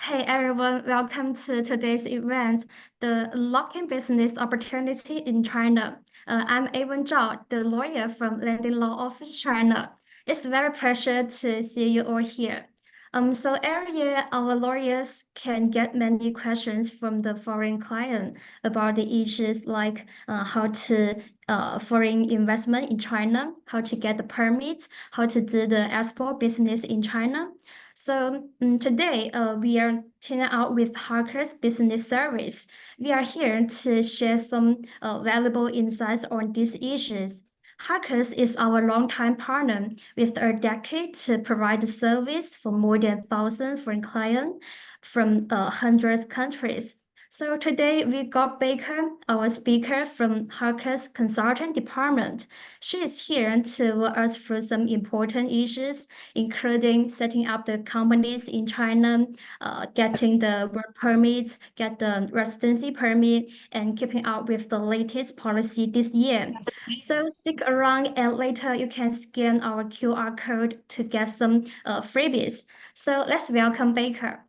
Hey everyone, welcome to today's event, the Unlocking Business Opportunity in China. I'm Avon Zhao, the lawyer from Landing Law Office China. It's a very pleasure to see you all here. So every year, our lawyers can get many questions from the foreign client about the issues like how to foreign investment in China, how to get the permits, how to do the export business in China. So today we are teaming out with Harker's Business Service. We are here to share some valuable insights on these issues. Harker's is our longtime partner with a decade to provide the service for more than 1,000 foreign clients from hundreds countries. So today we got Baker, our speaker from Harker's Consulting Department. She is here to walk us through some important issues including setting up the companies in China, getting the work permits, get the residency permit, and keeping up with the latest policy this year. So stick around and later you can scan our QR code to get some freebies. So let's welcome Baker.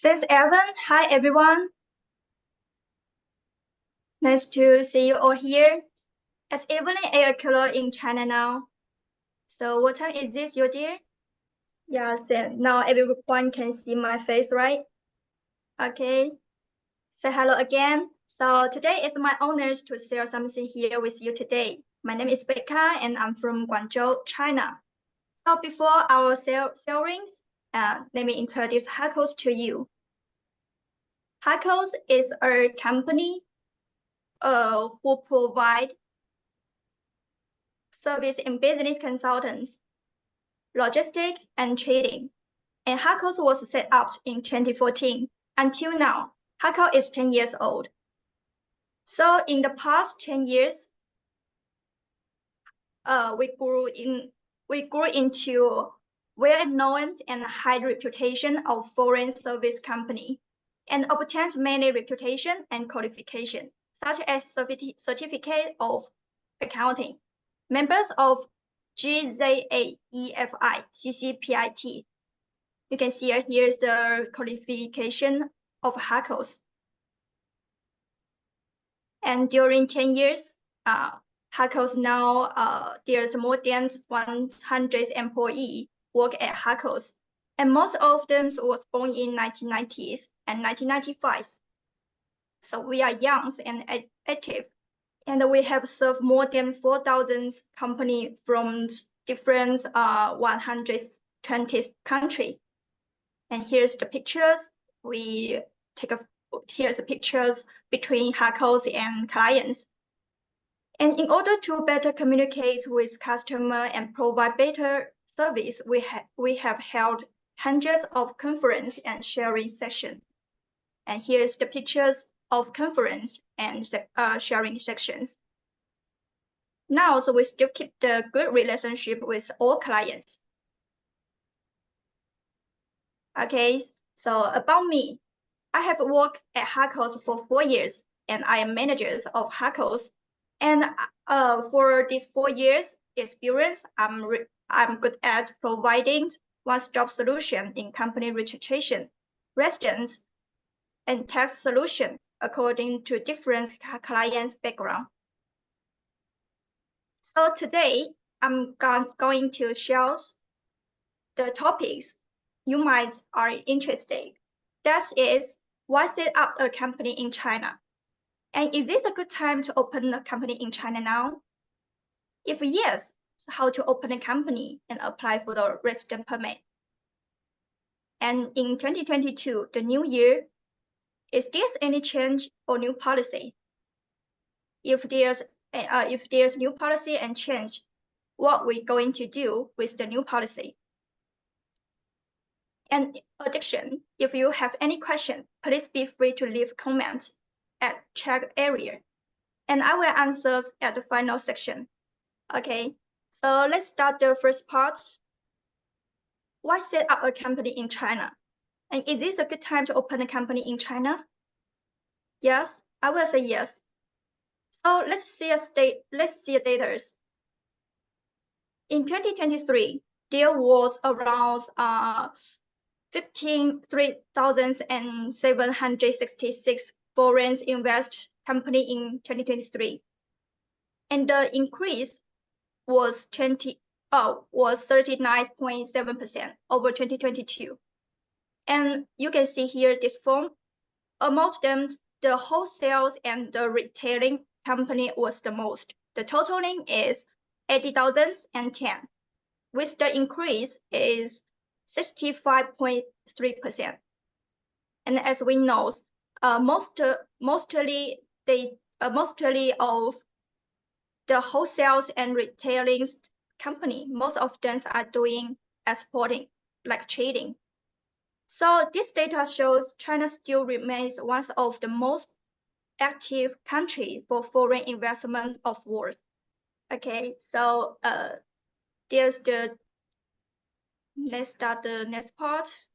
Thanks, Evan. Hi, everyone. Nice to see you all here. It's evening 8 o'clock in China now. So what time is this, your dear? Yes, and now everyone can see my face, right? Okay. Say hello again. So today is my honor to share something here with you today. My name is Becca and I'm from Guangzhou, China. So before our sharing, let me introduce Hackles to you. Hackles is a company who provide service in business consultants, logistics, and trading. And Hackles was set up in 2014. Until now, Hackles is 10 years old. So in the past 10 years, we grew into well-known and high reputation of foreign service company and obtained many reputation and qualification, such as certificate of accounting, members of GZAEFI, CCPIT. You can see here's the qualification of Hackles. And during 10 years, Hackles now, there's more than 100 employees work at Hackles. And most of them was born in 1990s and 1995. So we are young and active. And we have served more than 4,000 companies from different 120 countries. And here's the pictures. Here's the pictures between Hackles and clients. And in order to better communicate with customers and provide better service, we have held hundreds of conference and sharing sessions. And here's the pictures of conference and sharing sections. Now, so we still keep the good relationship with all clients. Okay, so about me, I have worked at Hackles for 4 years, and I am manager of Hackles. And for these 4 years experience, I'm good at providing one-stop solution in company registration, residence, and tax solution according to different clients' background. So today, I'm going to share the topics you might are interested. That is, why set up a company in China? And is this a good time to open a company in China now? If yes, so how to open a company and apply for the resident permit? And in 2022, the new year, is there any change or new policy? If there's new policy and change, what we're going to do with the new policy? And in addition, if you have any question, please be free to leave comments at chat area, and I will answer at the final section. Okay, so let's start the first part. Why set up a company in China? And is this a good time to open a company in China? Yes, I will say yes. So let's see the data. In 2023, there was around 3,766 foreign invest company in 2023. And the increase was 39.7% over 2022. And you can see here this form. Among them, the wholesales and the retailing company was the most. The totaling is 80,010, with the increase is 65.3%. And as we know, mostly of the wholesales and retailing company, most of them are doing exporting, like trading. So this data shows China still remains one of the most active countries for foreign investment of world. Okay, so let's start the next part.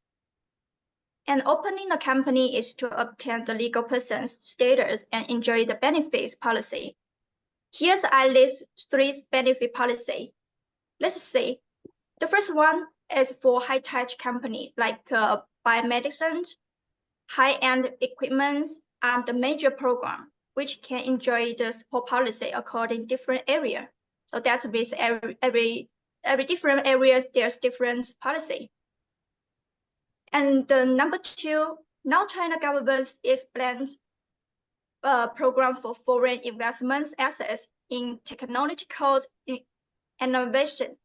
And opening a company is to obtain the legal person's status and enjoy the benefits policy. Here's I list 3 benefit policy. Let's see. The first one is for high-tech company like biomedicine, high-end equipment, and the major program, which can enjoy the support policy according different area. So that means every different areas there's different policy. And the number 2, now China government explains program for foreign investments assets in technological innovation.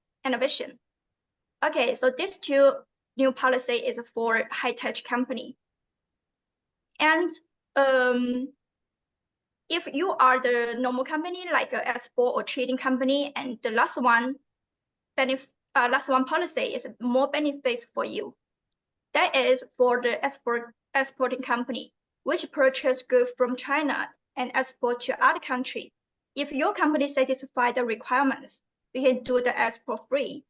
Okay, so these 2 new policy is for high-tech company. And if you are the normal company like a export or trading company, and the last one policy is more benefits for you. That is for the exporting company, which purchase goods from China and export to other countries. If your company satisfies the requirements, you can do the export free.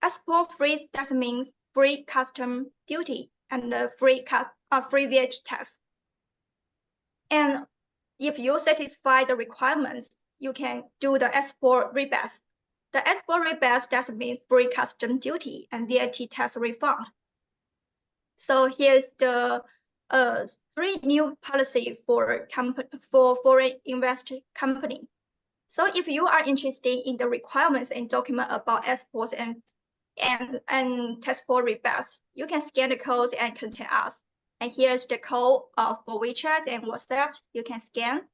Export free, that means free custom duty and free VAT tax. And if you satisfy the requirements, you can do the export rebate. The export rebate, that means free custom duty and VAT tax refund. So here's the 3 new policy for foreign investor company. So if you are interested in the requirements and document about exports and export rebates, you can scan the codes and contact us. And here's the code for WeChat and WhatsApp. You can scan.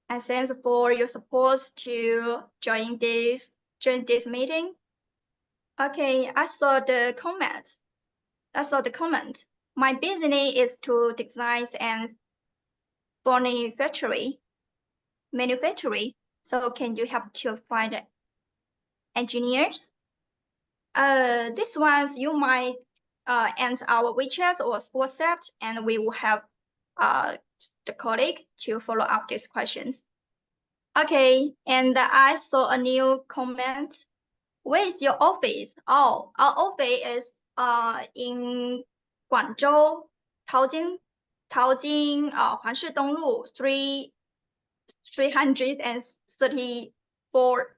And thanks for your support to join this meeting. Okay, I saw the comment. My business is to design and manufacturing. So can you help to find engineers? These ones you might enter our WeChat or WhatsApp, and we will have the colleague to follow up these questions. Okay, and I saw a new comment. Where is your office? Oh, our office is in Guangzhou, Taojing, 环市东路 334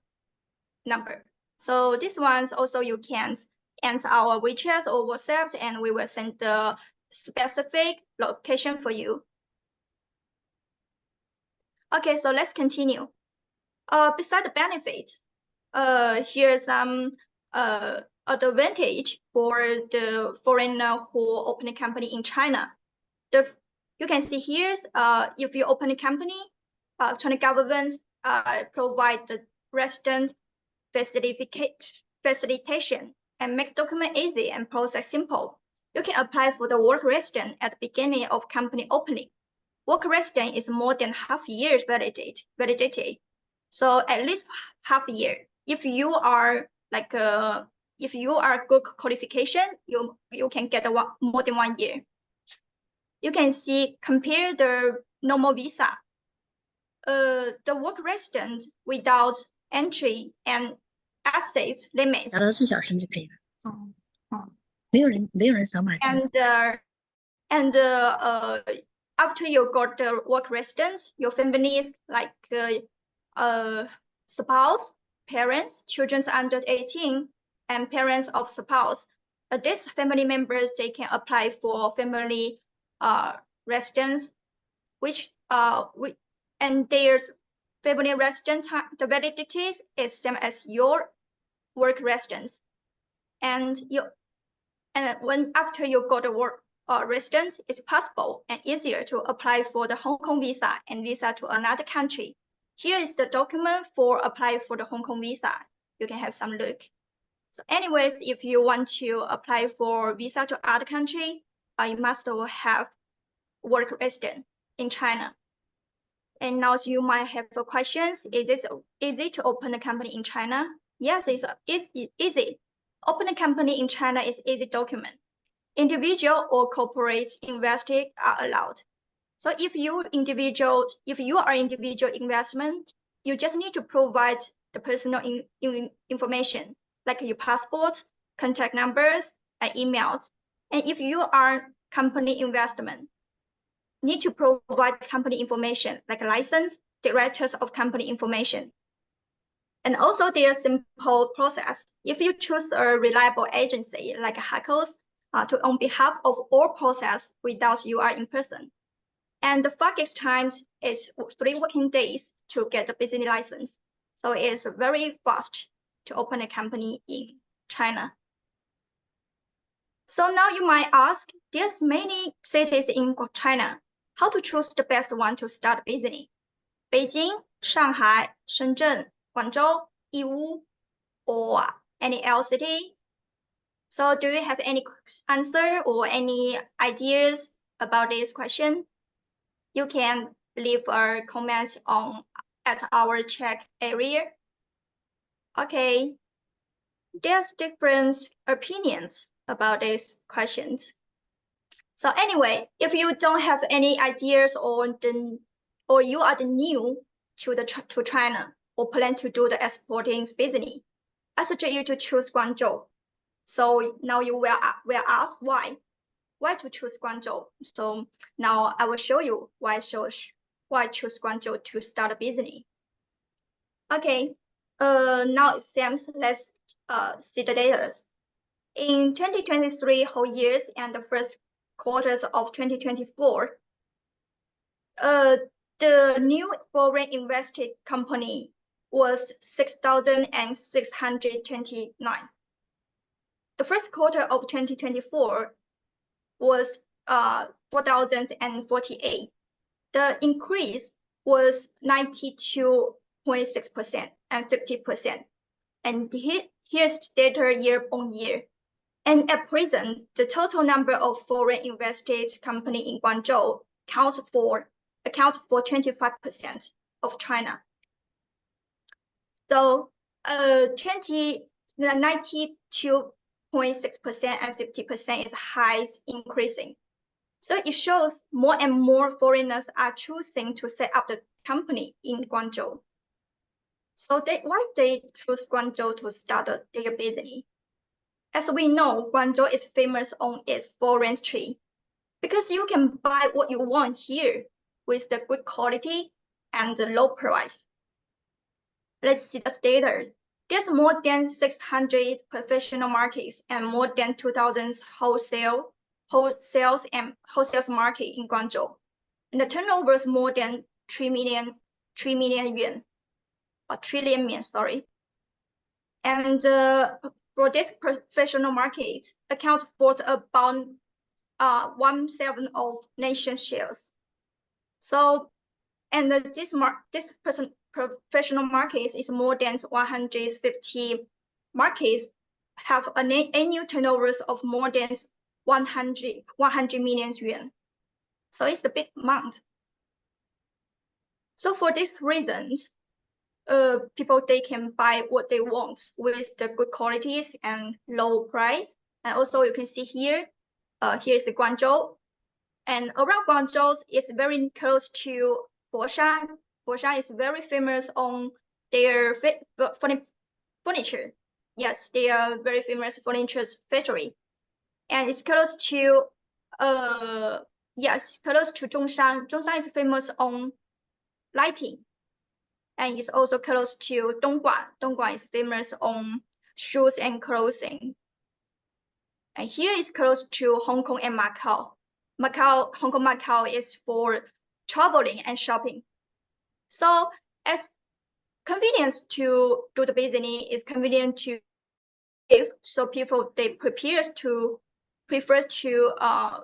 number. So this ones also you can enter our WeChat or WhatsApp, and we will send the specific location for you. Okay, so let's continue. Beside the benefit, here's some advantage for the foreigner who open a company in China. You can see here, if you open a company, China government provide the resident facilitation and make document easy and process simple. You can apply for the work resident at the beginning of company opening. Work resident is more than half years validity. So at least half year. If you are good qualification, you can get more than 1 year. You can see compare the normal visa. The work resident without entry and assets limits. 达到最小声就可以了。没有人扫码。And after you got the work residence, your families like spouse, parents, children under 18, and parents of spouse these family members, they can apply for family residence, and their family residence, the validity is same as your work residence. And when after you go to work residence, it's possible and easier to apply for the Hong Kong visa and visa to another country. Here is the document for apply for the Hong Kong visa. You can have some look. So anyways, if you want to apply for visa to other country, you must have work resident in China. And now you might have questions. Is it easy to open a company in China? Yes, it's easy. Open a company in China is easy document. Individual or corporate investors are allowed. So if you are individual investment, you just need to provide the personal information like your passport, contact numbers, and emails. And if you are company investment, need to provide company information like license, directors of company information. And also their simple process. If you choose a reliable agency like Hackles to on behalf of all process without you are in person. And the fastest time is 3 working days to get the business license. So it's very fast to open a company in China. So now you might ask, there's many cities in China. How to choose the best one to start business? Beijing, Shanghai, Shenzhen, Guangzhou, Yiwu, or any else city? So do you have any answer or any ideas about this question? You can leave a comment at our chat area. Okay, there's different opinions about these questions. So anyway, if you don't have any ideas or you are new to China or plan to do the exporting business, I suggest you to choose Guangzhou. So now you will ask why to choose Guangzhou. So now I will show you why choose Guangzhou to start a business. Okay, now it seems let's see the data. In 2023 whole years and the first quarters of 2024, the new foreign invested company was 6,629. The first quarter of 2024 was 4,048. The increase was 92.6% and 50%. And here's data year on year. And at present, the total number of foreign invested company in Guangzhou accounts for 25% of China. So 92.6% and 50% is high increasing. So it shows more and more foreigners are choosing to set up the company in Guangzhou. So why they choose Guangzhou to start their business? As we know, Guangzhou is famous on its forestry because you can buy what you want here with the good quality and the low price. Let's see the data. There's more than 600 professional markets and more than 2,000 wholesales market in Guangzhou. And the turnover is more than 3 million yuan, or trillion yuan, sorry. And for this professional market, accounts for about 1/7 of nation shares. So, and this professional markets is more than 150 markets have an annual turnovers of more than 100 million yuan. So it's a big amount. So for this reason, people, they can buy what they want with the good qualities and low price. And also you can see here, here's Guangzhou. And around Guangzhou is very close to Foshan. Foshan is very famous on their furniture. Yes, they are very famous furniture factory. And it's close to, close to Zhongshan. Zhongshan is famous on lighting. And it's also close to Dongguan. Dongguan is famous on shoes and clothing. And here is close to Hong Kong and Macau. Hong Kong, Macau is for traveling and shopping. So as convenience to do the business is convenient to live, so people they prefer to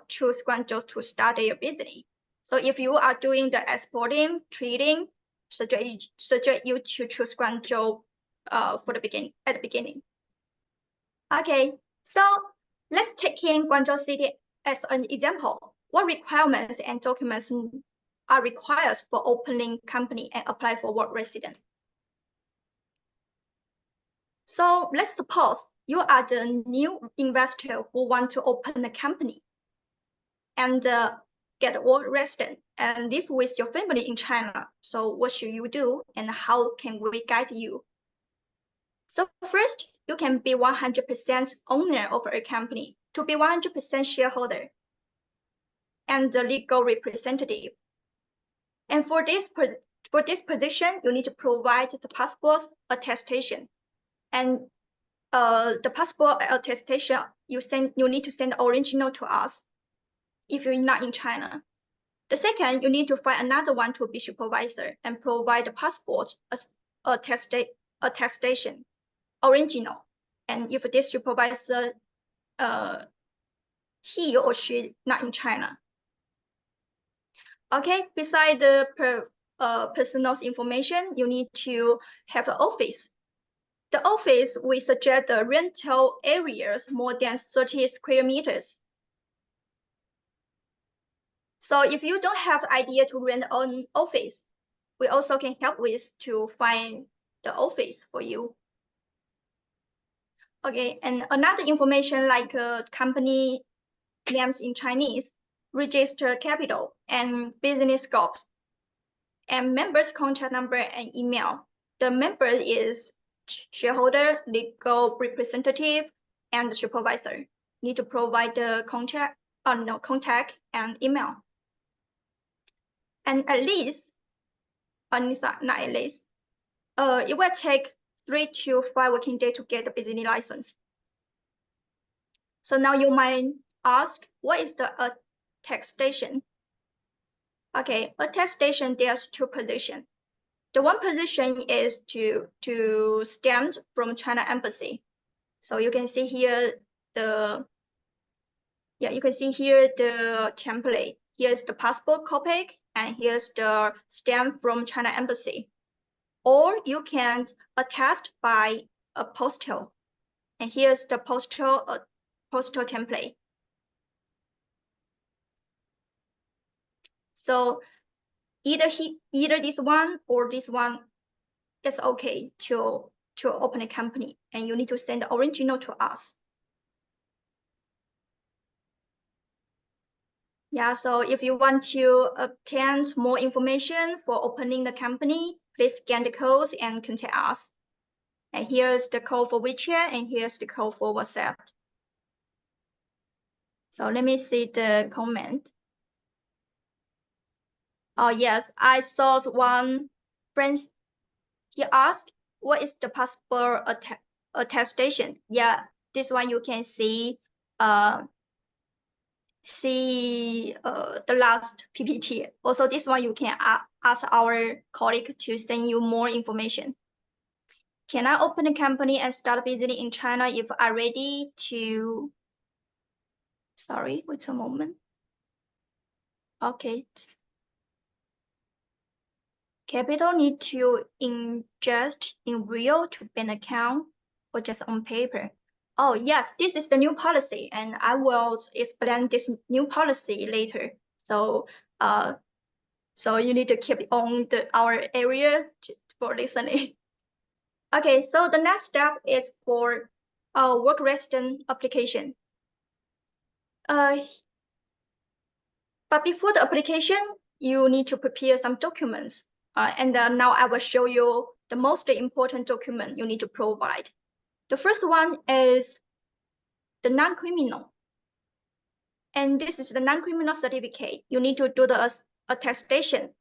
choose Guangzhou to start their business. So if you are doing the exporting, trading, suggest you to choose Guangzhou at the beginning. Okay, so let's take in Guangzhou City as an example. What requirements and documents are required for opening company and apply for work resident? So let's suppose you are the new investor who want to open a company and get a work resident and live with your family in China. So what should you do and how can we guide you? So first, you can be 100% owner of a company to be 100% shareholder and the legal representative. And for this position, you need to provide the passport attestation. And the passport attestation, you need to send the original to us if you're not in China. The second, you need to find another one to be supervisor and provide the passport attestation, original. And if this supervisor, he or she not in China. Okay, beside the personal information, you need to have an office. The office, we suggest the rental areas more than 30 square meters. So if you don't have idea to rent an office, we also can help with to find the office for you. Okay, and another information like company names in Chinese, registered capital and business scope, and members' contact number and email. The member is shareholder, legal representative, and supervisor. Need to provide the contact and email. And at least, not at least, it will take 3 to 5 working days to get the business license. So now you might ask, what is the attestation? Okay, attestation, there's 2 positions. The one position is to stamp from China Embassy. So you can see here the template. Here's the passport copy, and here's the stamp from China Embassy. Or you can attest by a postal, and here's the postal template. So either this one or this one is okay to open a company, and you need to send the original to us. Yeah, so if you want to obtain more information for opening the company, please scan the codes and contact us. And here's the code for WeChat, and here's the code for WhatsApp. So let me see the comment. Oh yes, I saw one friend. He asked, "What is the passport attestation?" Yeah, this one you can see. The last PPT. Also, this one you can ask our colleague to send you more information. Can I open a company and start business in China if I'm ready to? Sorry, wait a moment. Okay. Capital need to ingest in real to bank account or just on paper? Oh yes, this is the new policy, and I will explain this new policy later. So so you need to keep on our area for listening. Okay, so the next step is for work resident application. But before the application, you need to prepare some documents. And now I will show you the most important document you need to provide. The first one is the non-criminal. And this is the non-criminal certificate. You need to do the attestation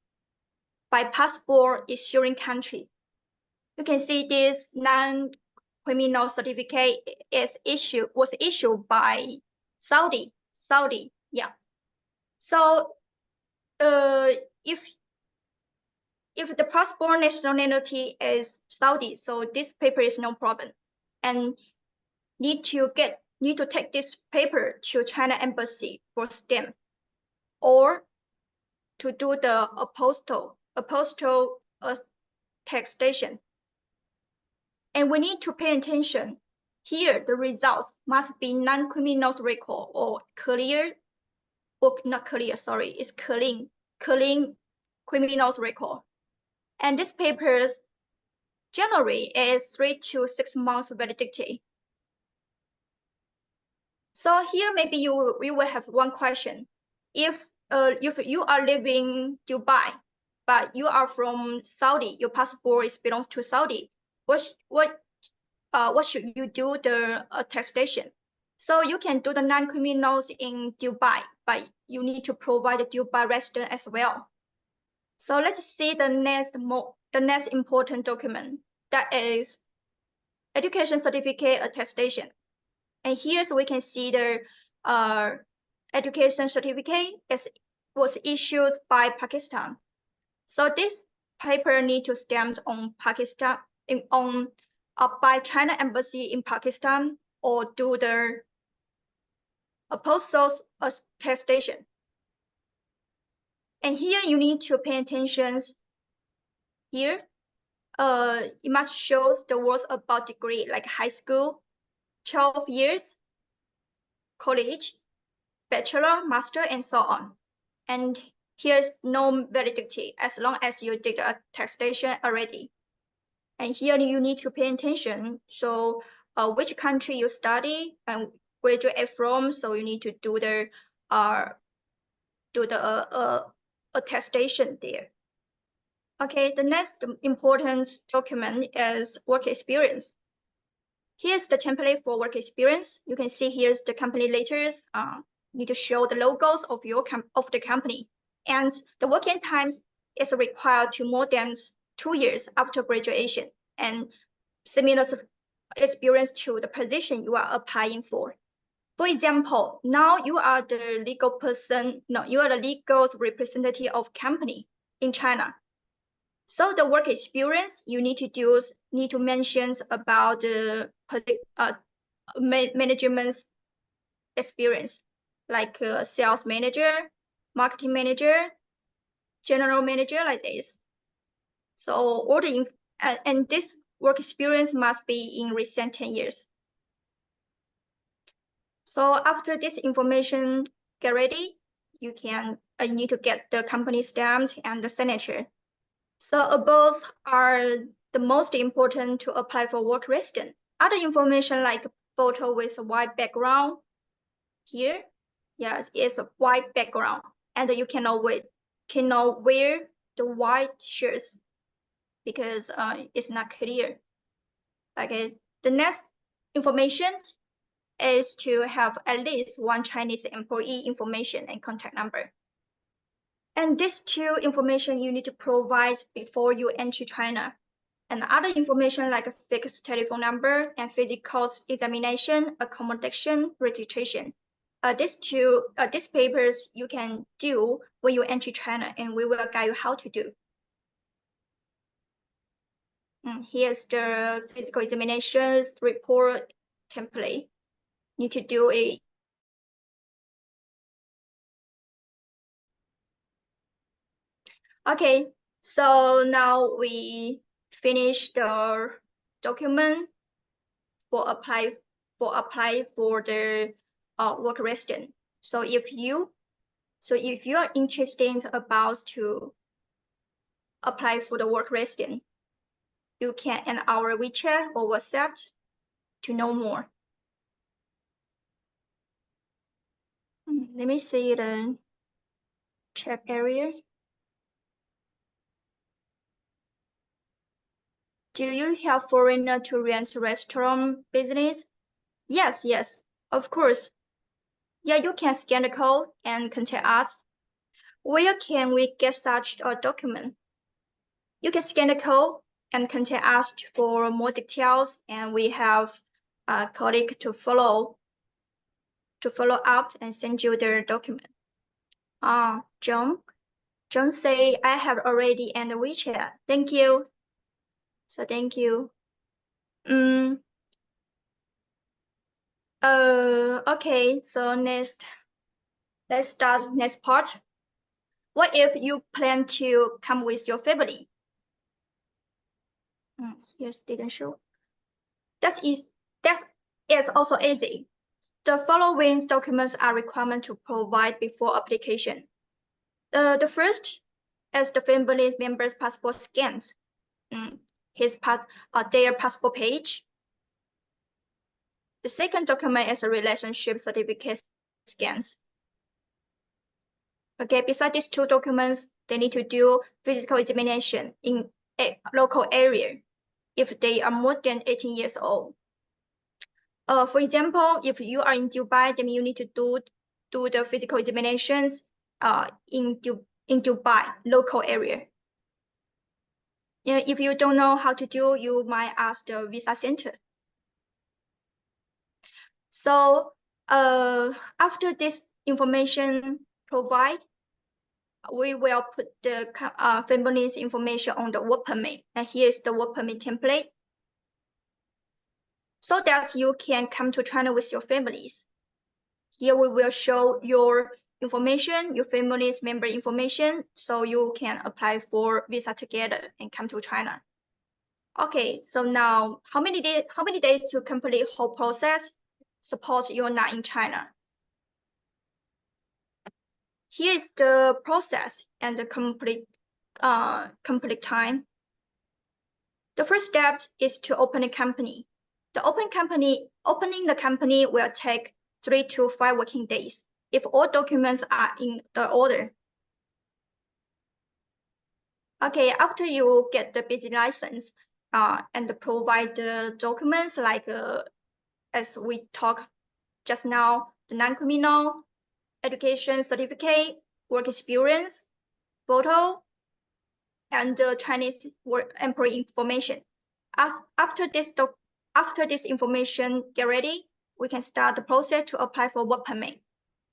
by passport issuing country. You can see this non-criminal criminal certificate was issued by Saudi. Yeah. So if the passport nationality is Saudi, so this paper is no problem, and need to take this paper to China embassy for stamp, or to do the apostille attestation. And we need to pay attention. Here, the results must be non-criminal record or clear, or not clear, sorry, it's clean criminal record. And this paper's generally is 3 to 6 months validity. So here maybe you will have one question. If you are living Dubai, but you are from Saudi, your passport belongs to Saudi, what should you do the attestation? So you can do the non-criminals in Dubai, but you need to provide the Dubai resident as well. So let's see the next important document, that is education certificate attestation. And here so we can see the education certificate was issued by Pakistan. So this paper need to stamp on Pakistan by China embassy in Pakistan, or do the apostille attestation. And here you need to pay attention. Here, it must show the words about degree, like high school, 12 years, college, bachelor, master, and so on. And here's no validity as long as you did a attestation already. And here you need to pay attention. So which country you study and graduate from, so you need to do the attestation there. Okay, the next important document is work experience. Here's the template for work experience. You can see here's the company letters. Need to show the logos of the company, and the working time is required to more than 2 years after graduation, and similar experience to the position you are applying for. For example, now you are the legal person. No, you are the legal representative of company in China. So the work experience you need to mention about the management's experience, like sales manager, marketing manager, general manager, like this. So all the and this work experience must be in recent 10 years. So after this information get ready, you need to get the company stamped and the signature. So above are the most important to apply for work resident. Other information like photo with a white background. Here, yes, it's a white background, and you cannot wear the white shirts because it's not clear. Okay, the next information is to have at least one Chinese employee information and contact number. And these two information you need to provide before you enter China. And other information like a fixed telephone number and physical examination, accommodation, registration. These papers you can do when you enter China, and we will guide you how to do. Here's the physical examinations report template. Need to do a Okay, so now we finish the document for apply for the work resident. So if you are interested about to apply for the work resident, you can add our WeChat or WhatsApp to know more. Let me see the chat area. Do you help foreigner to rent restaurant business? Yes, of course. Yeah, you can scan the code and contact us. Where can we get such a document? You can scan the code and contact us for more details, and we have a colleague to follow up and send you the document. John say I have already ended WeChat. Thank you. So thank you. Okay, so let's start next part. What if you plan to come with your family? Yes, didn't show. That is also easy. The following documents are required to provide before application. The first is the family member's passport scans. Their passport page. The second document is a relationship certificate scans. Okay, besides these two documents, they need to do physical examination in a local area if they are more than 18 years old. For example, if you are in Dubai, then you need to do the physical examinations in Dubai local area. If you don't know how to do, you might ask the visa center. So after this information provide, we will put the family's information on the work permit, and here's the work permit template, so that you can come to China with your families. Here we will show your information, your family's member information, so you can apply for visa together and come to China. Okay, so now how many days to complete whole process? Suppose you're not in China. Here is the process and the complete time. The first step is to open a company. Opening the company will take 3 to 5 working days if all documents are in the order. Okay, after you get the business license and provide the documents like as we talked just now, the non-criminal, education certificate, work experience, photo, and the Chinese work employee information. After this information get ready, we can start the process to apply for work permit.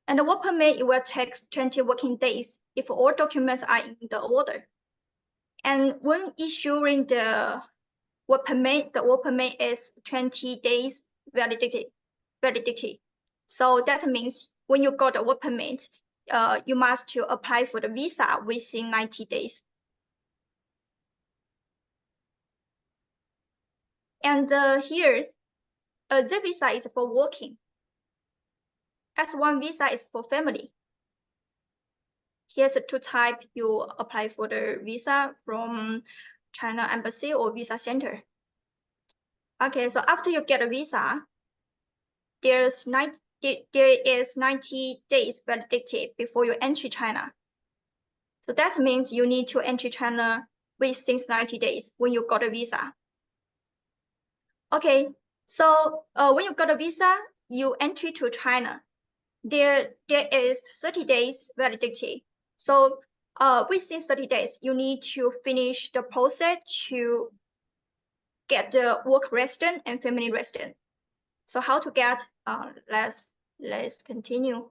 And the work permit, it will take 20 working days if all documents are in the order. And when issuing the work permit, the work permit is 20 days validity. So that means when you got the work permit, you must to apply for the visa within 90 days. And here's the visa is for working. S1 visa is for family. Here's the two types you apply for the visa from China Embassy or Visa Center. Okay, so after you get a visa, there is 90 days validity before you enter China. So that means you need to enter China within 90 days when you got a visa. Okay, so when you got a visa, you enter to China. There is 30 days validity. So within 30 days, you need to finish the process to get the work resident and family resident. So how to get, let's continue.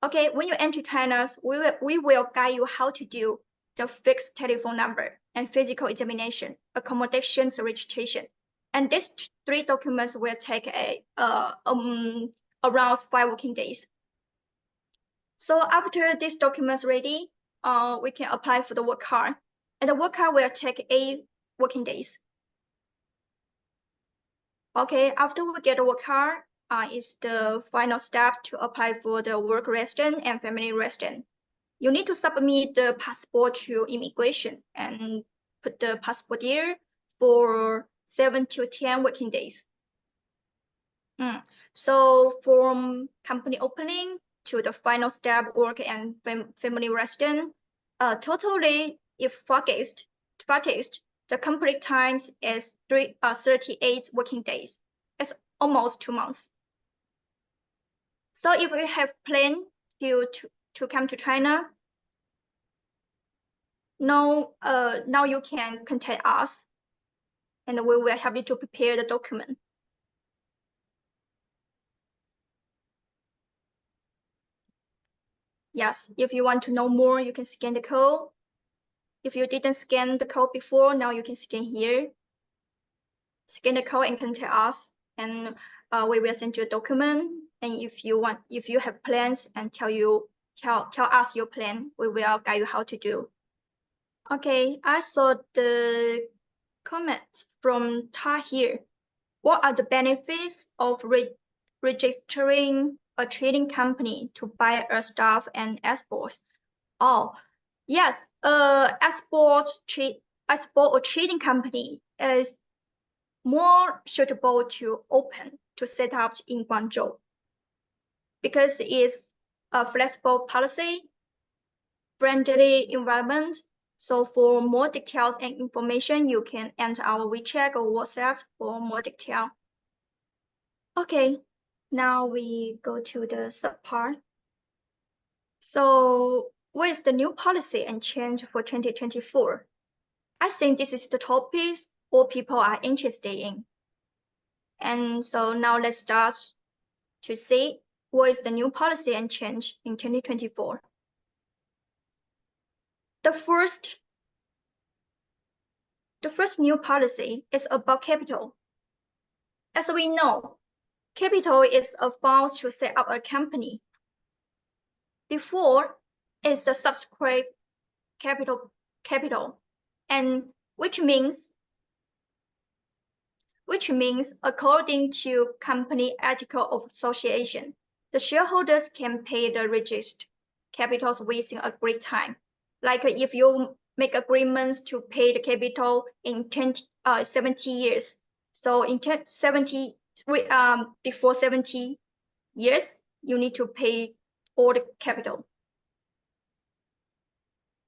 Okay, when you enter China, we will guide you how to do the fixed telephone number and physical examination, accommodations registration. And these 3 documents will take around 5 working days. So after these documents ready, we can apply for the work card, and the work card will take 8 working days. Okay, after we get a work card, is the final step to apply for the work resident and family resident. You need to submit the passport to immigration and put the passport there for 7 to 10 working days. So from company opening to the final step, work and family resident, totally, if focused, the complete time is 38 working days. It's almost 2 months. So if we have planned to come to China, now you can contact us, and we will help you to prepare the document. Yes, if you want to know more, you can scan the code. If you didn't scan the code before, now you can scan here. Scan the code and contact us, and we will send you a document. And if you have plans, and tell us your plan, we will guide you how to do. Okay, I saw the comment from Ta here. What are the benefits of registering a trading company to buy a stock and exports? Oh, yes. Export or trading company is more suitable to set up in Guangzhou because it is a flexible policy, friendly environment. So for more details and information, you can enter our WeChat or WhatsApp for more detail. Okay, now we go to the subpart. So what is the new policy and change for 2024? I think this is the topic all people are interested in. And so now let's start to see what is the new policy and change in 2024. The first new policy is about capital. As we know, capital is a fund to set up a company. Before, it's the subscribed capital, and which means according to company article of association, the shareholders can pay the registered capitals within a great time. Like if you make agreements to pay the capital in 70 years. So in before 70 years, you need to pay all the capital.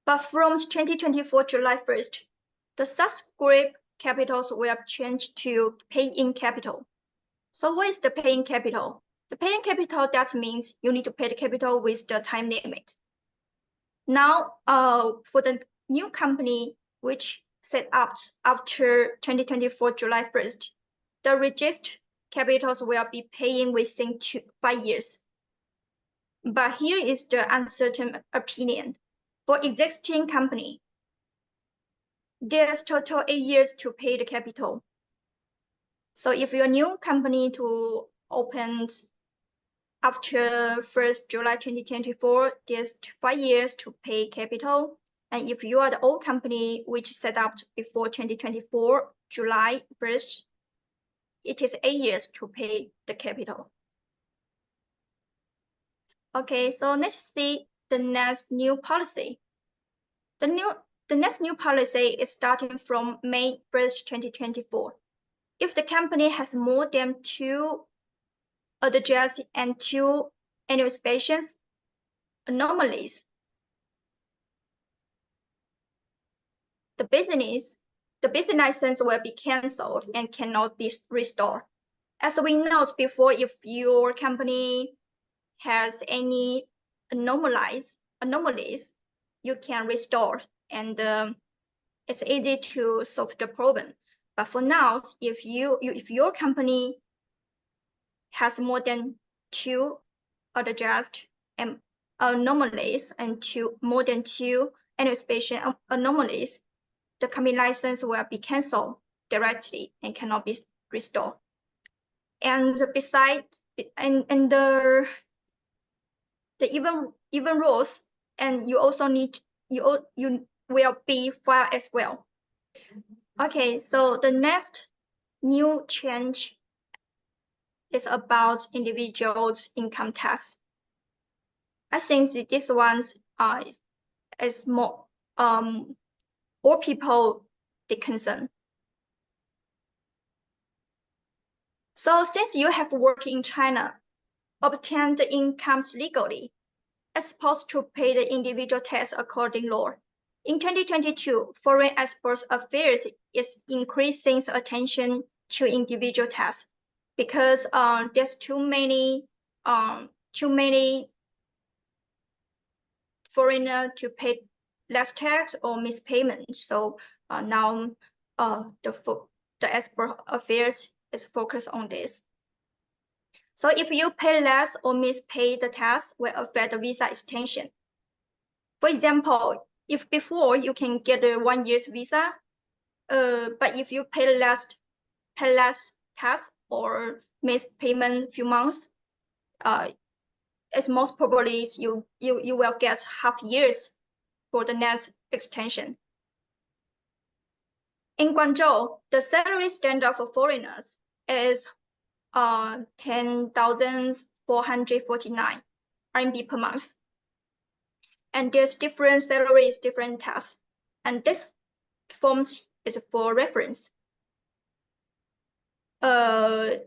But from 2024 July 1st, the subscribed capitals will change to pay-in capital. So what is the pay-in capital? The pay-in capital, that means you need to pay the capital with the time limit. Now, for the new company which set up after 2024 July 1st, the registered capitals will be paying within 5 years. But here is the uncertain opinion. For existing company, there's total 8 years to pay the capital. So if you're a new company to open after 1st July 2024, there's 5 years to pay capital. And if you are the old company which set up before 2024 July 1st, it is 8 years to pay the capital. Okay, so let's see the next new policy. The next new policy is starting from May 1st, 2024. If the company has more than 2 addresses and 2 annual inspections anomalies, the business license will be cancelled and cannot be restored. As we know before, if your company has any anomalies, you can restore, and it's easy to solve the problem. But for now, if your company has more than 2 adjust and anomalies and more than 2 annual inspection anomalies, the company license will be cancelled directly and cannot be restored. And besides, and the even rules, and you also need you will be filed as well. Okay, so the next new change is about individuals' income tax. I think this one is more all people the concern. So since you have worked in China, obtained the incomes legally, are supposed to pay the individual tax according law. In 2022, Foreign Exports Affairs is increasing attention to individual tax because there's too many foreigners to pay less tax or missed payment. So now the export affairs is focused on this. So if you pay less or mispay the tax will affect the visa extension. For example, if before you can get a 1 year's visa, but if you pay less tax or miss payment few months, it's most probably you will get half years for the next extension. In Guangzhou, the salary standard for foreigners is 10,449 RMB per month. And there's different salaries, different tasks. And this forms is for reference. Like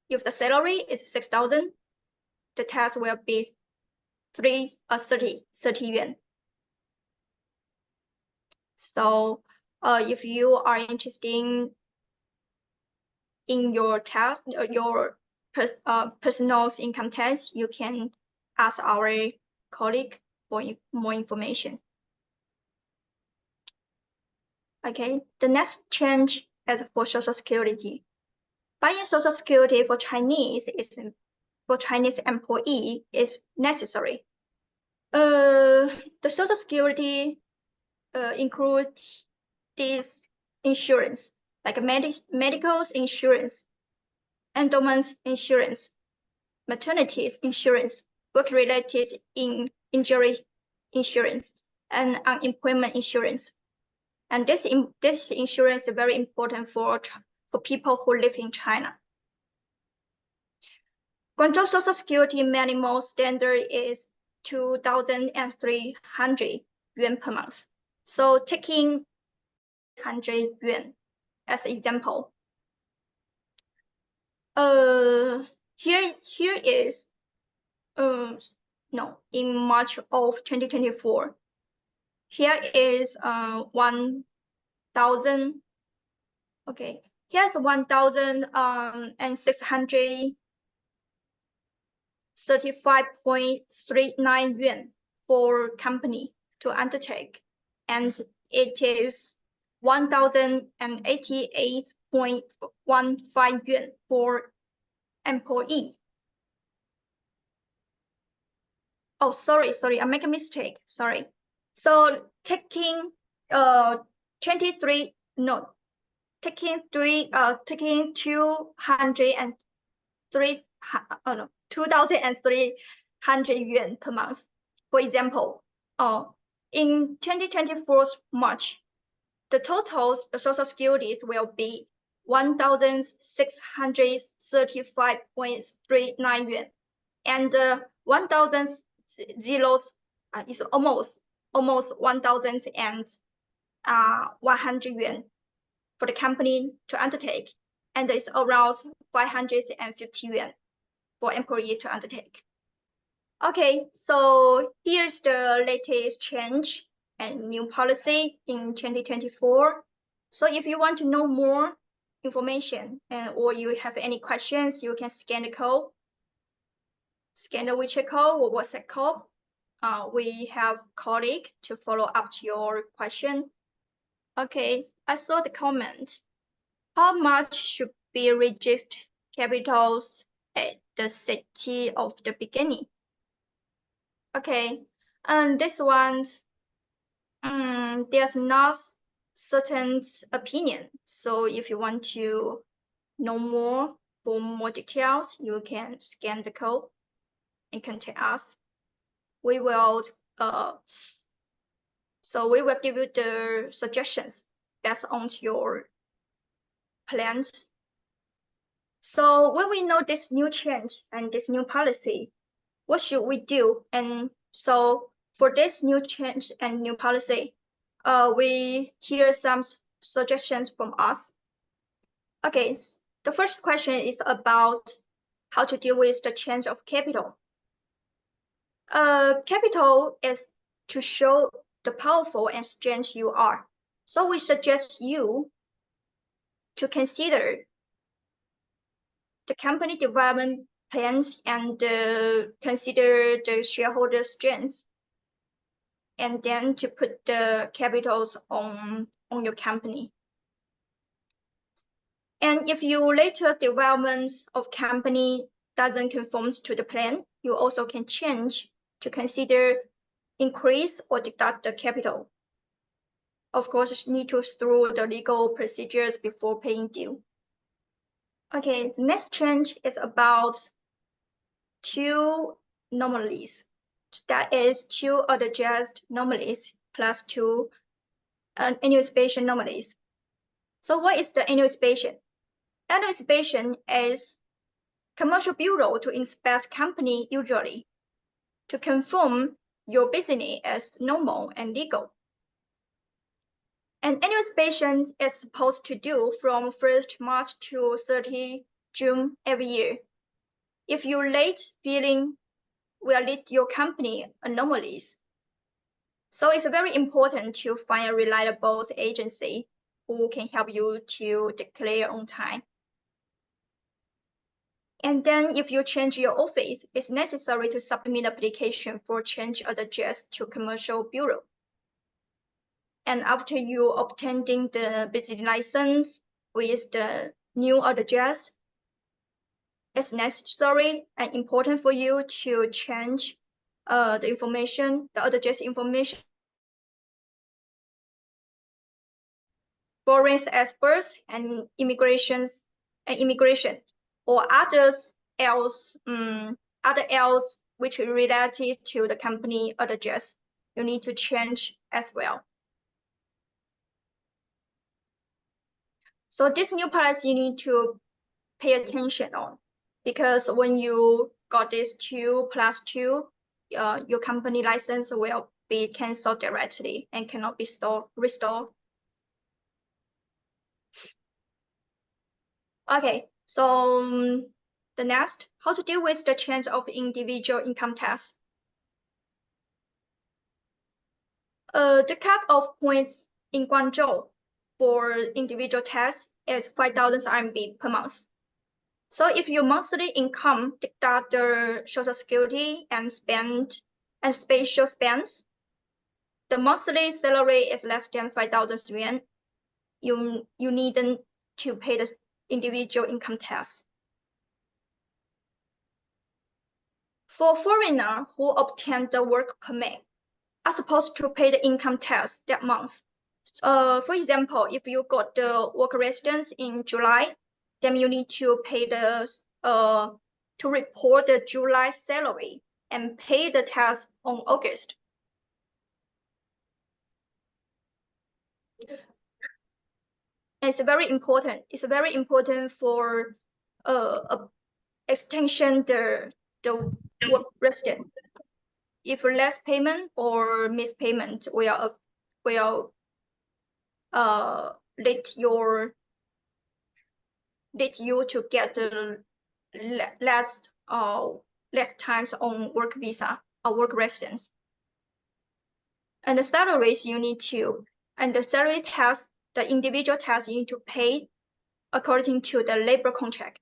if the salary is 6,000, the tax will be 30 yuan. So if you are interested in your tax, your personal income tax, you can ask our colleague for more information. Okay, the next change is for Social Security. Buying Social Security for Chinese employee is necessary. The Social Security include this insurance, like medical insurance, endowment insurance, maternity insurance, work-related injury insurance, and unemployment insurance. And this insurance is very important for people who live in China. Guangzhou Social Security minimum standard is 2,300 yuan per month. So taking 100 yuan as an example. Here is in March of 2024. Here is 1,000. Okay, here's 1,635.39 yuan for company to undertake, and it is 1,088.15 yuan for employee. Oh, sorry, I make a mistake. Sorry. So taking 2,300 yuan per month. For example, in 2024 March, the total Social Security will be 1,635.39 yuan, and 1,000 zeros is almost 1,100 yuan for the company to undertake, and it's around 550 yuan for employee to undertake. Okay, so here's the latest change and new policy in 2024. So if you want to know more information or you have any questions, you can scan the code, scan the WeChat code or WhatsApp code. We have colleague to follow up to your question. Okay, I saw the comment. How much should be registered capitals at the city of the beginning? Okay, and this one, there's not certain opinion. So if you want to know more for more details, you can scan the code and contact us. We will give you the suggestions based on your plans. So when we know this new change and this new policy, what should we do? And so for this new change and new policy, we hear some suggestions from us. Okay, the first question is about how to deal with the change of capital. Capital is to show the powerful and strength you are. So we suggest you to consider the company development plans and consider the shareholder strengths. and then to put the capitals on your company. And if your later developments of company doesn't conform to the plan, you also can change to consider increase or deduct the capital. Of course, you need to through the legal procedures before paying due. Okay, the next change is about two anomalies. That is two adjusted anomalies plus two anticipation anomalies. So what is the anticipation? Anticipation is commercial bureau to inspect company usually to confirm your business as normal and legal. And annual inspection is supposed to do from 1st March to 30 June every year. If you're late filing, will lead your company anomalies. So it's very important to find a reliable agency who can help you to declare on time. And then if you change your office, it's necessary to submit application for change of address to commercial bureau. And after you obtaining the business license with the new address, it's necessary and important for you to change the information, the address information. Foreign experts and immigration or others else which related to the company address, you need to change as well. So this new policy you need to pay attention on, because when you got this 2+2, your company license will be canceled directly and cannot be restored. Okay, so the next, how to deal with the change of individual income tax. The cut-off points in Guangzhou for individual tax is 5,000 RMB per month. So if your monthly income deduct the social security and special spends, the monthly salary is less than 5,000 yuan, you needn't to pay the individual income tax. For foreigner who obtain the work permit, are supposed to pay the income tax that month. For example, if you got the work residence in July, then you need to pay the to report the July salary and pay the tax on August. It's very important. It's very important for extension the work residence. If less payment or mispayment will lead you to get the less times on work visa or work residence. And the salaries you need to, and the salary tax, the individual tax you need to pay according to the labor contract.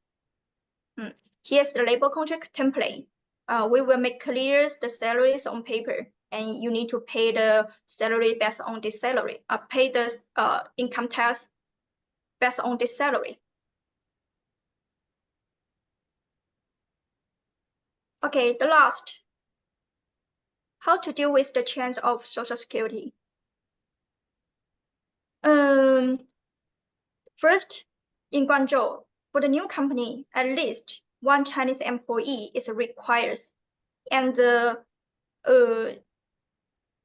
Here's the labor contract template. We will make clear the salaries on paper, and you need to pay the salary based on this salary. Pay the income tax based on this salary. Okay, the last. How to deal with the change of social security. First, in Guangzhou, for the new company, at least one Chinese employee is required, and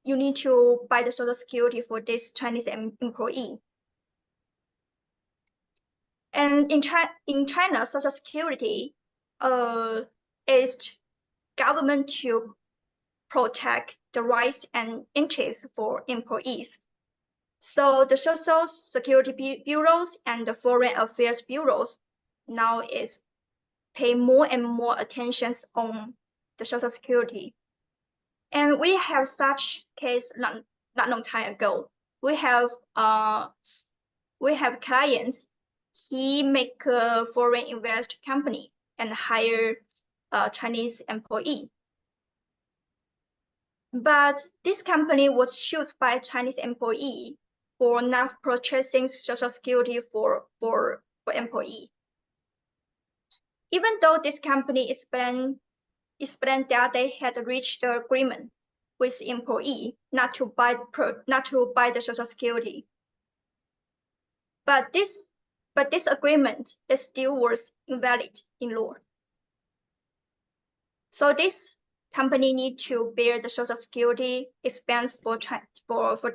you need to buy the social security for this Chinese employee. And in China, social security is government to protect the rights and interests for employees. So the social security bureaus and the foreign affairs bureaus now is pay more and more attention on the social security. And we have such case not long time ago. We have clients. He make a foreign invest company and hire a Chinese employee. But this company was sued by a Chinese employee for not purchasing Social Security for employee. Even though this company explained that they had reached the agreement with the employee not to buy the Social Security. But this agreement is still was invalid in law. So this company need to bear the Social Security expense for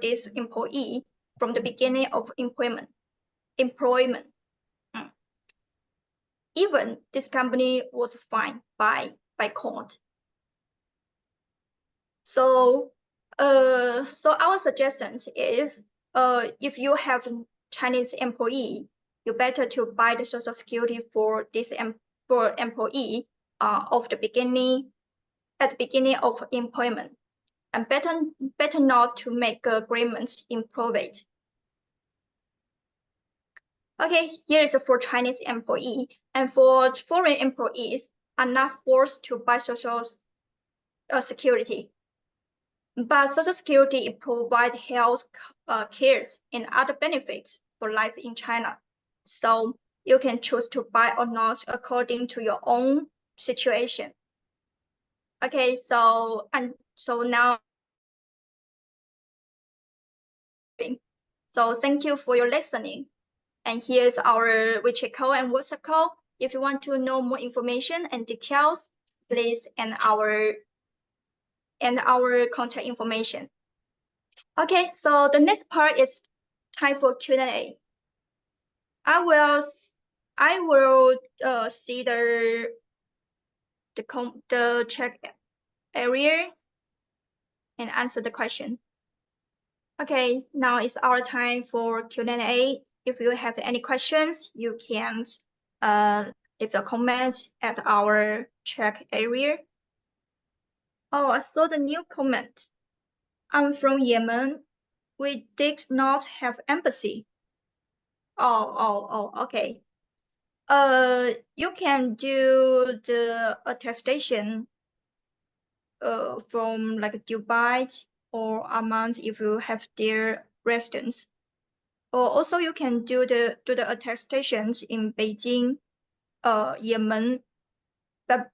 this employee from the beginning of employment. Even this company was fined by court. So our suggestion is, if you have a Chinese employee, you better to buy the Social Security for this employee at the beginning of employment, and better not to make agreements in private. Okay, here is for Chinese employee, and for foreign employees are not forced to buy Social Security. But Social Security provides health cares and other benefits for life in China. So you can choose to buy or not according to your own situation. Okay, so now, so thank you for your listening. And here's our WeChat call and WhatsApp call. If you want to know more information and details, please and our contact information. Okay, so the next part is time for Q&A. I will see the chat area and answer the question. Okay, now it's our time for Q&A. If you have any questions, you can leave a comment at our chat area. Oh, I saw the new comment. I'm from Yemen. We did not have embassy. Oh, okay. You can do the attestation from like Dubai or Amman if you have their residence. Or also you can do the attestations in Beijing, Yemen, but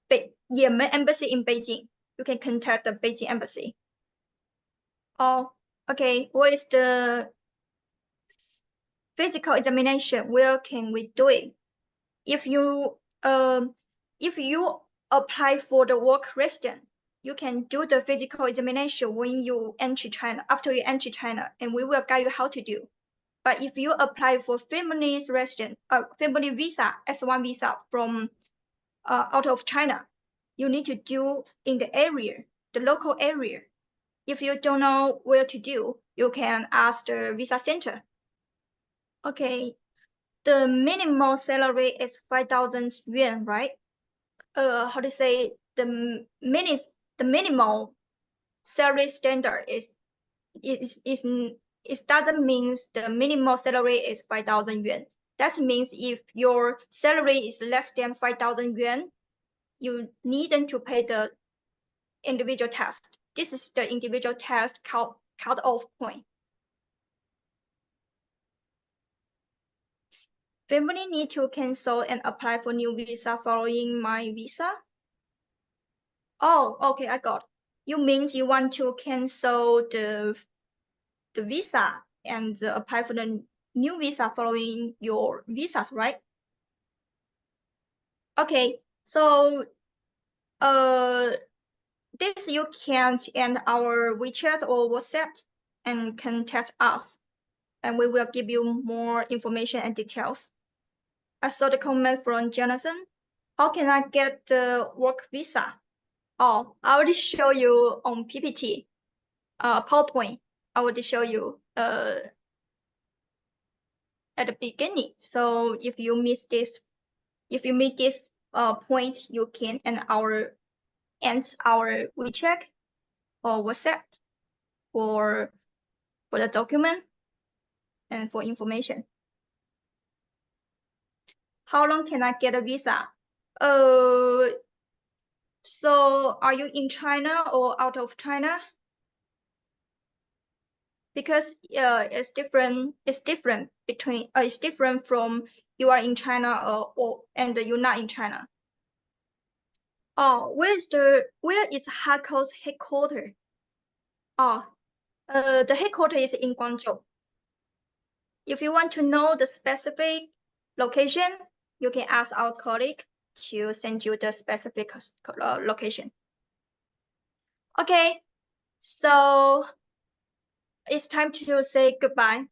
Yemen embassy in Beijing. You can contact the Beijing embassy. Oh, okay. What is the physical examination? Where can we do it? If you apply for the work resident, you can do the physical examination when you enter China, after you enter China, and we will guide you how to do. But if you apply for family resident, family visa, S1 visa from out of China, you need to do in the area, the local area. If you don't know where to do, you can ask the visa center. Okay, the minimum salary is 5,000 yuan, right? How to say the minimum salary standard is it doesn't mean the minimum salary is 5,000 yuan. That means if your salary is less than 5,000 yuan, you need to pay the individual test. This is the individual test cut-off point. Family need to cancel and apply for new visa following my visa. Oh, okay, I got it. You means you want to cancel the visa and apply for the new visa following your visas, right? Okay, so this you can end our WeChat or WhatsApp and contact us, and we will give you more information and details. I saw the comment from Jonathan. How can I get the work visa? Oh, I already show you on PPT, PowerPoint. I already show you at the beginning. So if you miss this point, you can end our WeChat or WhatsApp for the document and for information. How long can I get a visa? So are you in China or out of China? because it's different. It's different between. It's different from you are in China and you're not in China. Oh, where is Hako's headquarters? Oh, the headquarters is in Guangzhou. If you want to know the specific location, you can ask our colleague to send you the specific location. Okay, so it's time to say goodbye.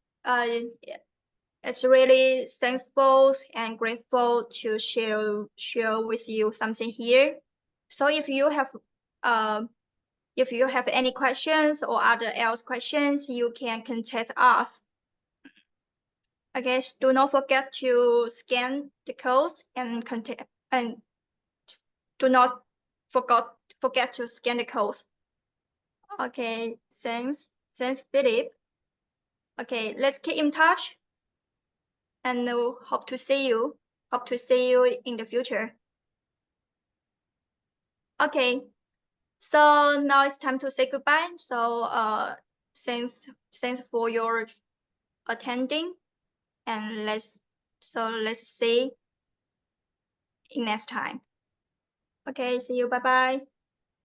It's really thankful and grateful to share with you something here. So if you have any questions or other else questions, you can contact us. Okay, do not forget to scan the codes and do not forget to scan the codes. Okay, thanks, Philip. Okay, let's keep in touch, and hope to see you in the future. Okay, so now it's time to say goodbye. So thanks for your attending, and let's see in next time. Okay, see you. Bye bye.